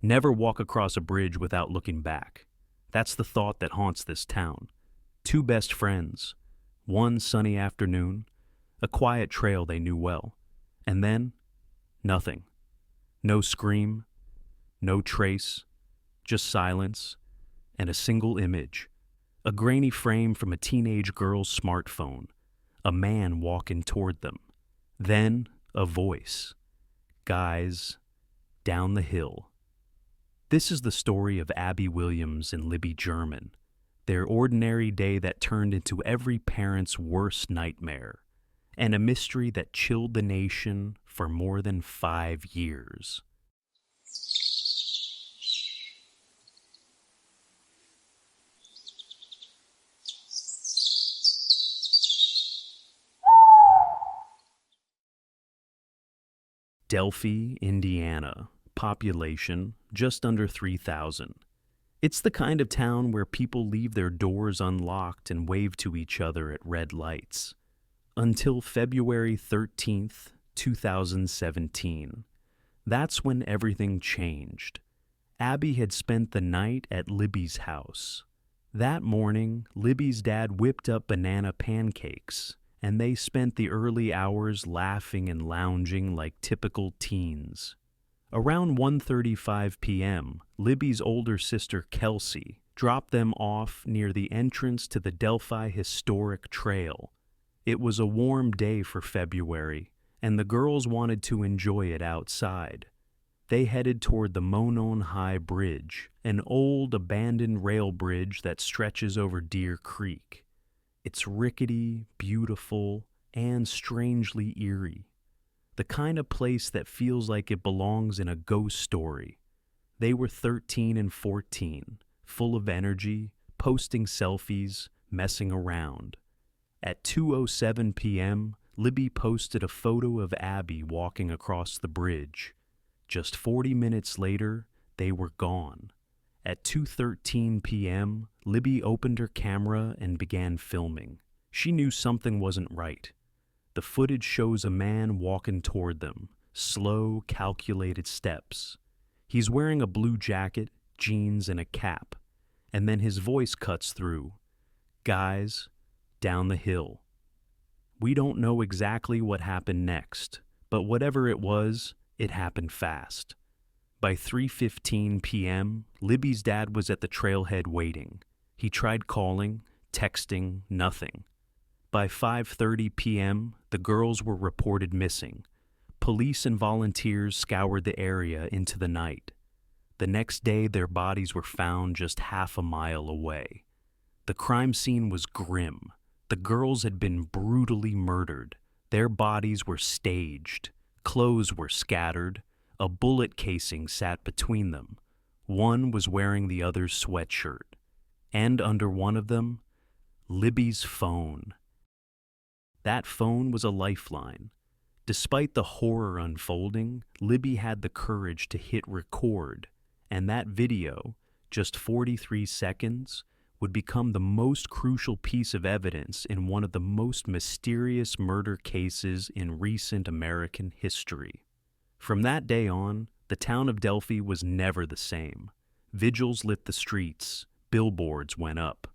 Never walk across a bridge without looking back. That's the thought that haunts this town. Two best friends, one sunny afternoon, a quiet trail they knew well, and then nothing. No scream, no trace, just silence, and a single image. A grainy frame from a teenage girl's smartphone, a man walking toward them. Then a voice. Guys, down the hill. This is the story of Abby Williams and Libby German, their ordinary day that turned into every parent's worst nightmare, and a mystery that chilled the nation for more than 5 years. Delphi, Indiana. Population just under 3,000. It's the kind of town where people leave their doors unlocked and wave to each other at red lights. Until February 13th, 2017. That's when everything changed. Abby had spent the night at Libby's house. That morning, Libby's dad whipped up banana pancakes, and they spent the early hours laughing and lounging like typical teens. Around 1:35 p.m., Libby's older sister Kelsey dropped them off near the entrance to the Delphi Historic Trail. It was a warm day for February, and the girls wanted to enjoy it outside. They headed toward the Monon High Bridge, an old abandoned rail bridge that stretches over Deer Creek. It's rickety, beautiful, and strangely eerie. The kind of place that feels like it belongs in a ghost story. They were 13 and 14, full of energy, posting selfies, messing around. At 2:07 p.m., Libby posted a photo of Abby walking across the bridge. Just 40 minutes later, they were gone. At 2:13 p.m., Libby opened her camera and began filming. She knew something wasn't right. The footage shows a man walking toward them, slow, calculated steps. He's wearing a blue jacket, jeans, and a cap. And then his voice cuts through. Guys, down the hill. We don't know exactly what happened next, but whatever it was, it happened fast. By 3:15 p.m., Libby's dad was at the trailhead waiting. He tried calling, texting, nothing. By 5:30 p.m., the girls were reported missing. Police and volunteers scoured the area into the night. The next day, their bodies were found just half a mile away. The crime scene was grim. The girls had been brutally murdered. Their bodies were staged. Clothes were scattered. A bullet casing sat between them. One was wearing the other's sweatshirt. And under one of them, Libby's phone. That phone was a lifeline. Despite the horror unfolding, Libby had the courage to hit record, and that video, just 43 seconds, would become the most crucial piece of evidence in one of the most mysterious murder cases in recent American history. From that day on, the town of Delphi was never the same. Vigils lit the streets, billboards went up.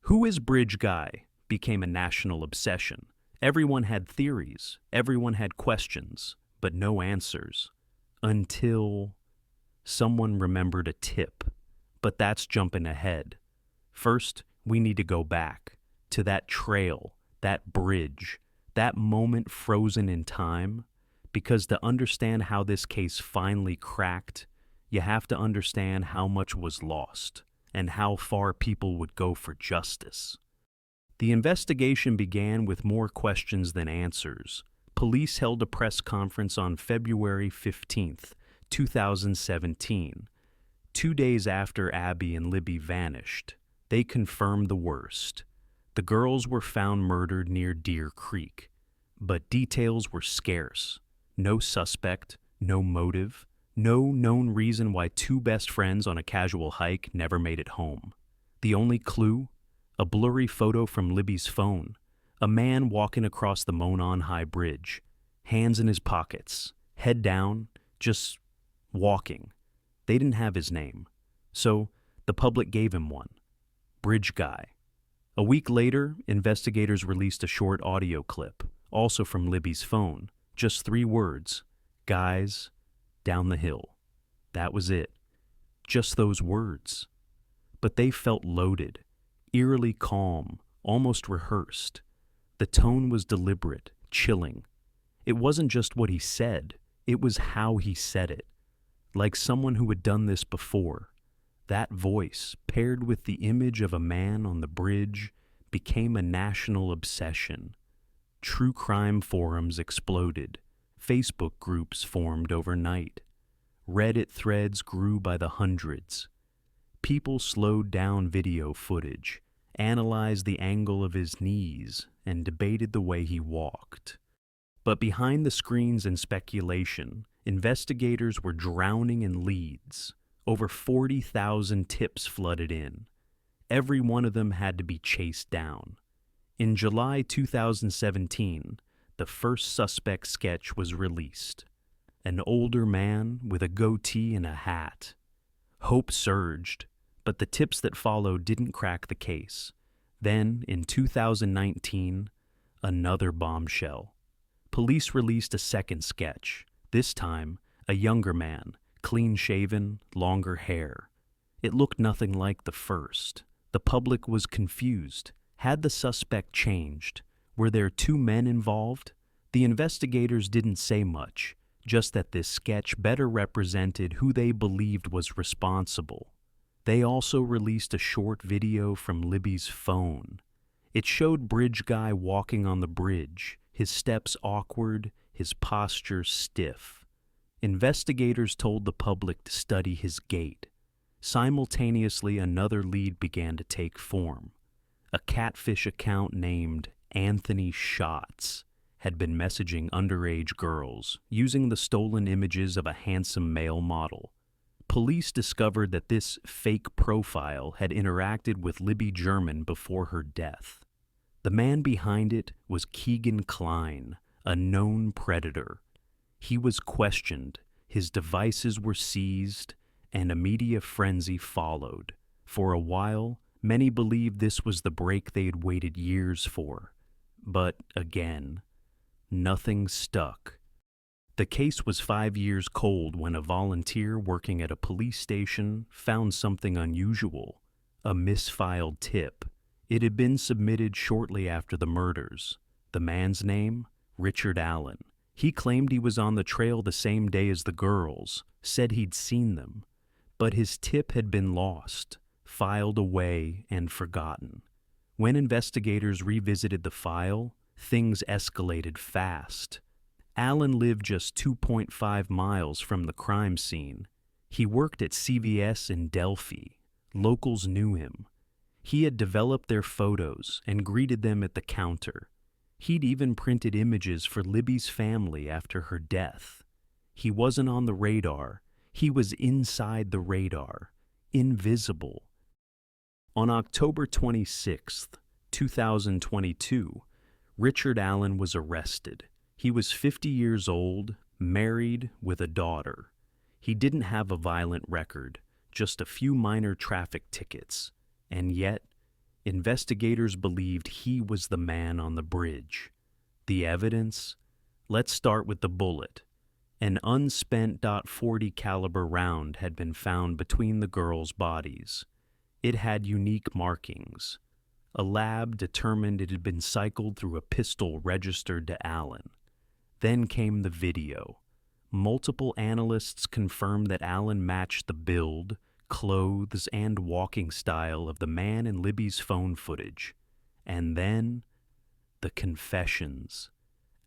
Who is Bridge Guy became a national obsession. Everyone had theories, everyone had questions, but no answers. Until someone remembered a tip. But that's jumping ahead. First, we need to go back to that trail, that bridge, that moment frozen in time, because to understand how this case finally cracked, you have to understand how much was lost and how far people would go for justice. The investigation began with more questions than answers. Police held a press conference on February 15th, 2017, 2 days after Abby and Libby vanished. They confirmed the worst. The girls were found murdered near Deer Creek, but details were scarce. No suspect, no motive, no known reason why two best friends on a casual hike never made it home. The only clue? A blurry photo from Libby's phone. A man walking across the Monon High Bridge, hands in his pockets, head down, just walking. They didn't have his name, so the public gave him one: Bridge Guy. A week later, investigators released a short audio clip, also from Libby's phone. Just 3 words: "Guys, down the hill." That was it. Just those words. But they felt loaded, eerily calm, almost rehearsed. The tone was deliberate, chilling. It wasn't just what he said, it was how he said it. Like someone who had done this before. That voice, paired with the image of a man on the bridge, became a national obsession. True crime forums exploded. Facebook groups formed overnight. Reddit threads grew by the hundreds. People slowed down video footage, analyzed the angle of his knees, and debated the way he walked. But behind the screens and speculation, investigators were drowning in leads. Over 40,000 tips flooded in. Every one of them had to be chased down. In July 2017, the first suspect sketch was released. An older man with a goatee and a hat. Hope surged, but the tips that followed didn't crack the case. Then, in 2019, another bombshell. Police released a second sketch, this time a younger man, clean-shaven, longer hair. It looked nothing like the first. The public was confused. Had the suspect changed? Were there 2 men involved? The investigators didn't say much, just that this sketch better represented who they believed was responsible. They also released a short video from Libby's phone. It showed Bridge Guy walking on the bridge, his steps awkward, his posture stiff. Investigators told the public to study his gait. Simultaneously, another lead began to take form. A catfish account named Anthony Shots had been messaging underage girls, using the stolen images of a handsome male model. Police discovered that this fake profile had interacted with Libby German before her death. The man behind it was Keegan Klein, a known predator. He was questioned, his devices were seized, and a media frenzy followed. For a while, many believed this was the break they had waited years for. But again, nothing stuck. The case was 5 years cold when a volunteer working at a police station found something unusual: a misfiled tip. It had been submitted shortly after the murders. The man's name? Richard Allen. He claimed he was on the trail the same day as the girls, said he'd seen them. But his tip had been lost, filed away, and forgotten. When investigators revisited the file, things escalated fast. Allen lived just 2.5 miles from the crime scene. He worked at CVS in Delphi. Locals knew him. He had developed their photos and greeted them at the counter. He'd even printed images for Libby's family after her death. He wasn't on the radar. He was inside the radar, invisible. On October 26, 2022, Richard Allen was arrested. He was 50 years old, married, with a daughter. He didn't have a violent record, just a few minor traffic tickets. And yet, investigators believed he was the man on the bridge. The evidence? Let's start with the bullet. An unspent .40 caliber round had been found between the girls' bodies. It had unique markings. A lab determined it had been cycled through a pistol registered to Allen. Then came the video. Multiple analysts confirmed that Allen matched the build, clothes, and walking style of the man in Libby's phone footage. And then, the confessions.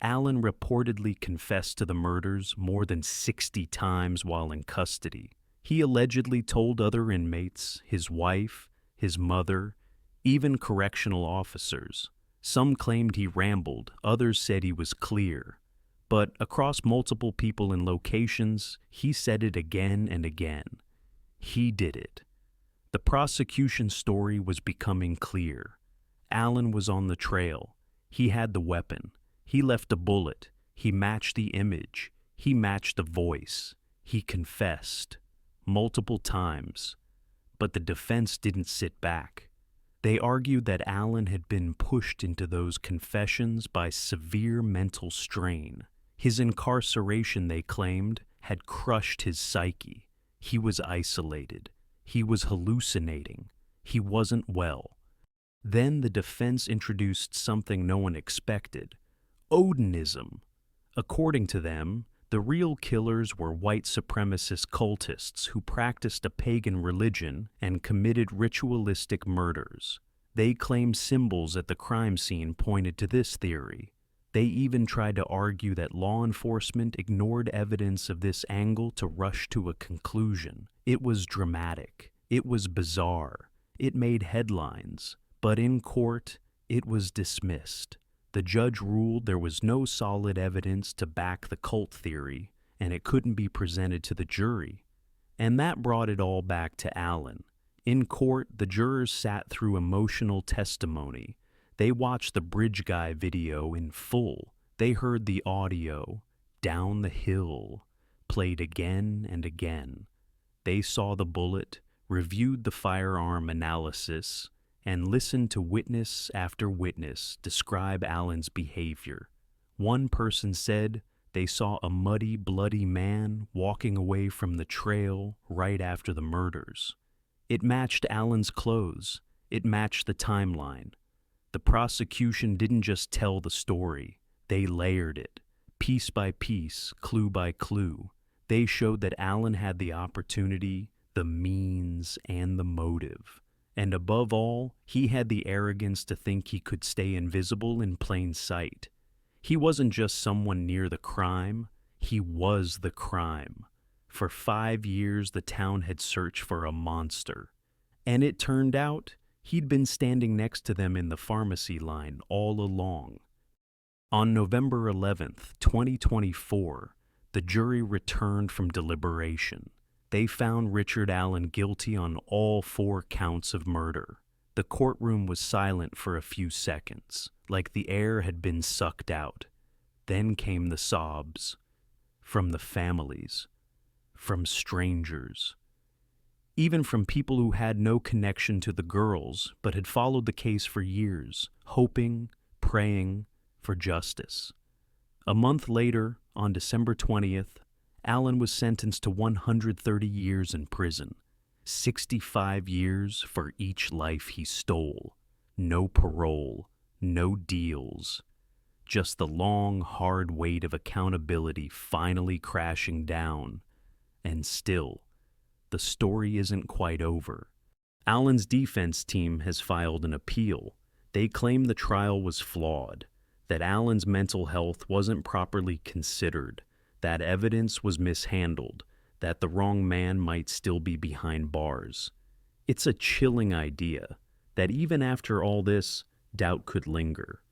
Allen reportedly confessed to the murders more than 60 times while in custody. He allegedly told other inmates, his wife, his mother, even correctional officers. Some claimed he rambled, others said he was clear. But across multiple people and locations, he said it again and again. He did it. The prosecution's story was becoming clear. Allen was on the trail. He had the weapon. He left a bullet. He matched the image. He matched the voice. He confessed. multiple times. But the defense didn't sit back. They argued that Allen had been pushed into those confessions by severe mental strain. His incarceration, they claimed, had crushed his psyche. He was isolated. He was hallucinating. He wasn't well. Then the defense introduced something no one expected: Odinism. According to them, the real killers were white supremacist cultists who practiced a pagan religion and committed ritualistic murders. They claimed symbols at the crime scene pointed to this theory. They even tried to argue that law enforcement ignored evidence of this angle to rush to a conclusion. It was dramatic. It was bizarre. It made headlines. But in court, it was dismissed. The judge ruled there was no solid evidence to back the cult theory, and it couldn't be presented to the jury. And that brought it all back to Allen. In court, the jurors sat through emotional testimony. They watched the Bridge Guy video in full. They heard the audio, "Down the Hill," played again and again. They saw the bullet, reviewed the firearm analysis, and listened to witness after witness describe Allen's behavior. One person said they saw a muddy, bloody man walking away from the trail right after the murders. It matched Allen's clothes. It matched the timeline. The prosecution didn't just tell the story. They layered it, piece by piece, clue by clue. They showed that Allen had the opportunity, the means, and the motive. And above all, he had the arrogance to think he could stay invisible in plain sight. He wasn't just someone near the crime, he was the crime. For 5 years, the town had searched for a monster. And it turned out he'd been standing next to them in the pharmacy line all along. On November 11th, 2024, the jury returned from deliberation. They found Richard Allen guilty on all 4 counts of murder. The courtroom was silent for a few seconds, like the air had been sucked out. Then came the sobs. From the families. From strangers. Even from people who had no connection to the girls, but had followed the case for years, hoping, praying for justice. A month later, on December 20th, Allen was sentenced to 130 years in prison, 65 years for each life he stole. No parole, no deals. Just the long, hard weight of accountability finally crashing down. And still, the story isn't quite over. Allen's defense team has filed an appeal. They claim the trial was flawed, that Allen's mental health wasn't properly considered, that evidence was mishandled, that the wrong man might still be behind bars. It's a chilling idea that even after all this, doubt could linger.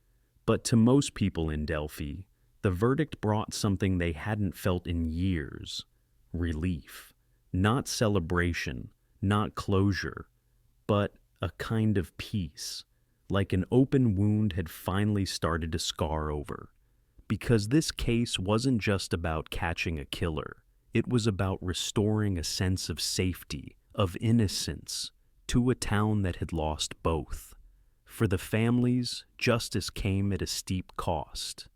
But to most people in Delphi, the verdict brought something they hadn't felt in years: relief. Not celebration, not closure, but a kind of peace, like an open wound had finally started to scar over. Because this case wasn't just about catching a killer. It was about restoring a sense of safety, of innocence, to a town that had lost both. For the families, justice came at a steep cost.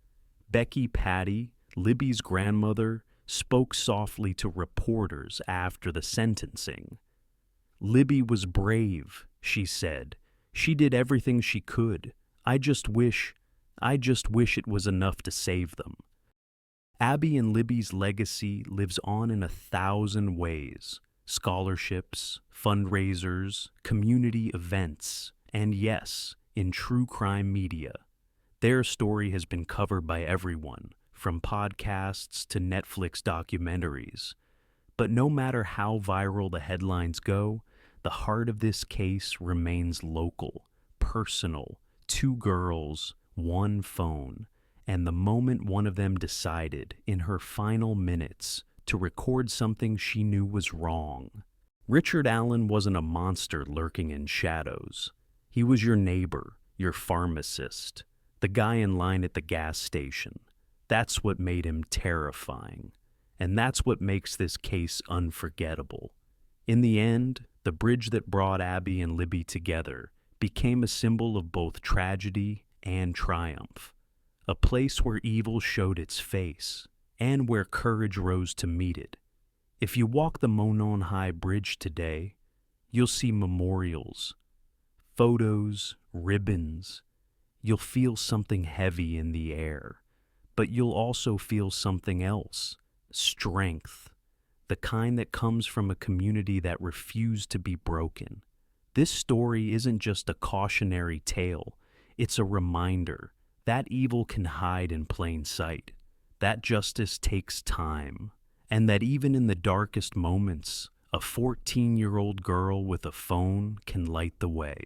Becky Patty, Libby's grandmother, spoke softly to reporters after the sentencing. "Libby was brave," she said. "She did everything she could. I just wish it was enough to save them." Abby and Libby's legacy lives on in 1,000 ways: scholarships, fundraisers, community events, and yes, in true crime media. Their story has been covered by everyone, from podcasts to Netflix documentaries. But no matter how viral the headlines go, the heart of this case remains local, personal. 2 girls, 1 phone, and the moment one of them decided, in her final minutes, to record something she knew was wrong. Richard Allen wasn't a monster lurking in shadows. He was your neighbor, your pharmacist, the guy in line at the gas station. That's what made him terrifying. And that's what makes this case unforgettable. In the end, the bridge that brought Abby and Libby together became a symbol of both tragedy and triumph, a place where evil showed its face and where courage rose to meet it. If you walk the Monon High Bridge today, you'll see memorials, photos, ribbons. You'll feel something heavy in the air, but you'll also feel something else, strength, the kind that comes from a community that refused to be broken. This story isn't just a cautionary tale, it's a reminder that evil can hide in plain sight, that justice takes time, and that even in the darkest moments, a 14-year-old girl with a phone can light the way.